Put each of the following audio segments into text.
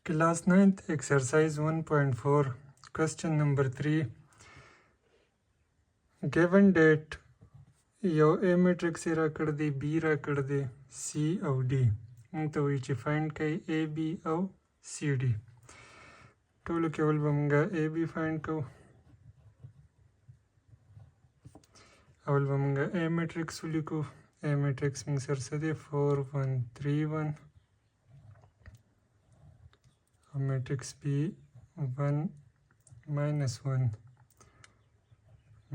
Class 9th exercise 1.4 question number 3 given date یو A matrix را کړ دی B را کړ دی C او D موږ ته وایي چې فایند کوي A B او C D ټولو کې اول به موږ A B فایند کوو اول به موږ A matrix ولیکو A matrix موږ سره څه دی 4 1 3 1 matrix B 1 minus 1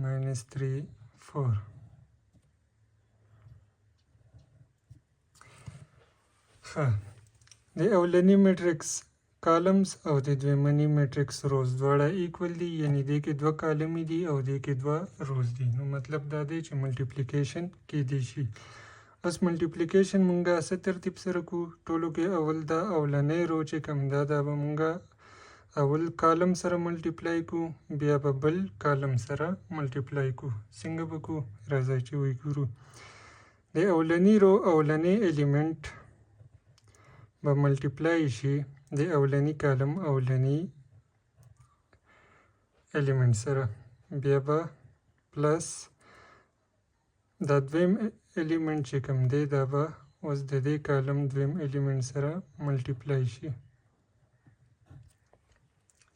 minus 3 4 د اولنی میټرکس کالمز او د دویمنی میټرکس روز دواړه ایکول دي یعنی دې کې دوه کالمې دي او دې کې دوه روز دي نو مطلب دا دی چې ملټیپلیکیشن کېدی شي اوس ملټیپلیکیشن مونږه څه ترتیب سره کو ټولو کې اول دا اولنی رو چې کوم دا به مونږه اول کالم سره ملټیپلای کو بیا به بل کالم سره ملټیپلای کو څنګه به کو راځئ چې وګورو د اولنی رو اولنی الیمنٹ به ملټیپلای شي د اولنی کالم اولنی الیمنٹ سره بیا به پلس دا دویم الیمنٹ چې کوم دی دا به اوس د دې کالم دویم الیمنٹ سره ملټیپلای شي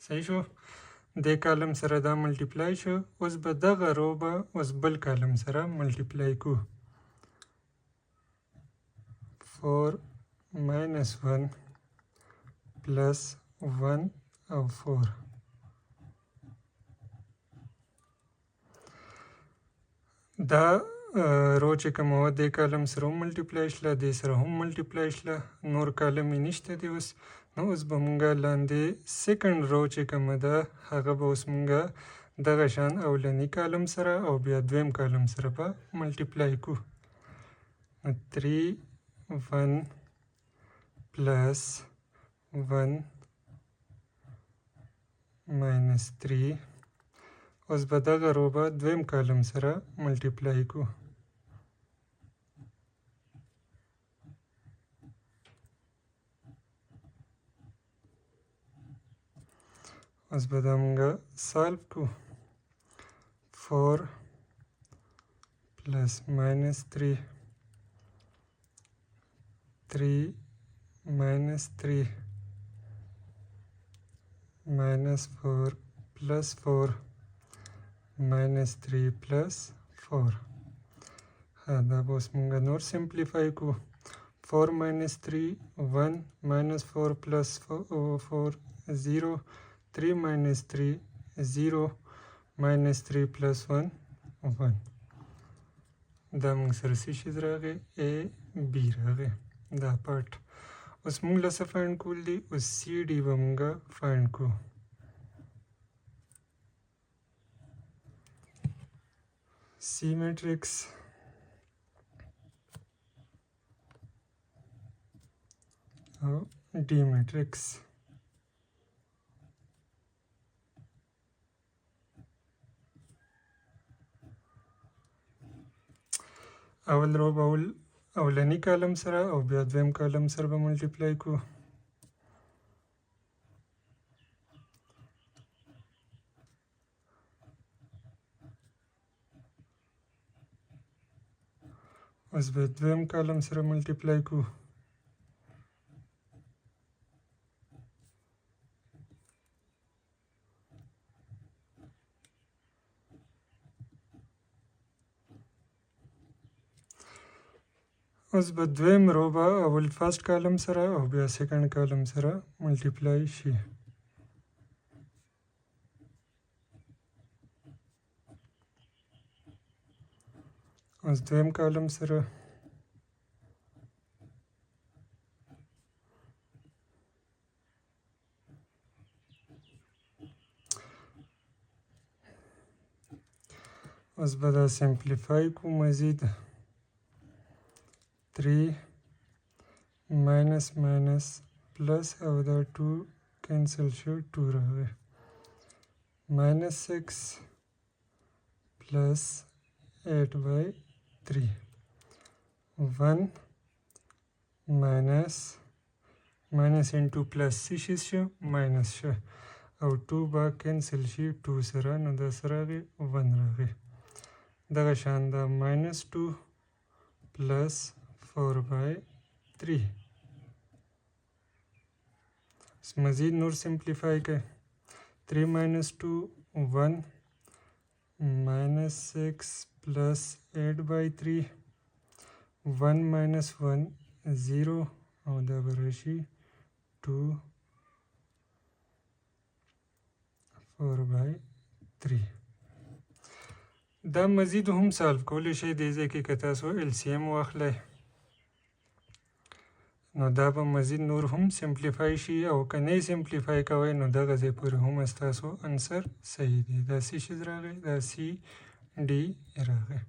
صحیح شو د کالم سره دا ملټیپلای شو اوس به دغه رو به اوس بل کالم سره ملټیپلای کو 4 minus 1 plus 1 او 4 دا رو چې کوم و د کالم سره هم ملټیپلای شله د سره هم ملټیپلای شله نور کالم یې نشته دی اوس نو اوس به مونږه لاندې سیکنډ رو چې کومه ده هغه به اوس مونږه دغه شان اولنی کالم سره او بیا دویم کالم سره به ملټیپلای کو 3 1 plus 1 minus 3 اوس به دغه رو به دویم کالم سره ملټیپلای کو اوس به دا مونږه سالو کو 4 plus minus 3 3 minus 3 minus 4 plus 4 minus 3 plus 4 دا به اوس مونږ نور سمپلیفای کو 4 minus 3 1 minus 4 plus 4 0 3 minus 3 0 minus 3 plus 1 1 دا مونږ سره څه شي راغی A B راغی دا پارت اوس مونږ له څه فایند کول دي اوس سی ډي به مونږه فایند کو سی میټرکس او ډي میټرکس اول رو به اولنی کالم سره او بیا دویم کالم سره به ملټیپلای کو اوس به دویم کالم سره ملټیپلای کو اوس به دویم رو به اول فرست کالم سره او بیا سیکنډ کالم سره ملټیپلای شي اوس دویم کالم سره اوس به دا سمپلیفای کو مزید 3 minus minus plus او دا 2 cancel شو 2 راغی minus 6 plus 8 by 3 1 minus ماینس انټو پلس څه شي شو ماینس شو او 2 به کینسل شي 2 سره نو دا سره راغی 1 راغی دغه شان دا ماینس 2 پلس 4/3 مزید نور سمپلیفای کړئ 3 minus 2 1 minus 6 plus 8/3 1 minus 1 0 او دا به راشي 2 4/3 دا مزید هم سالو کولی شئ دې ځای کې که تاسو LCM واخلئ نو دا به مزید نور هم سمپلیفای شي او که نه سمپلیفای کوئ نو دغه ځای پورې هم ستاسو انسر صحیح دی دا سی شیز راغی دا سی ډي راغی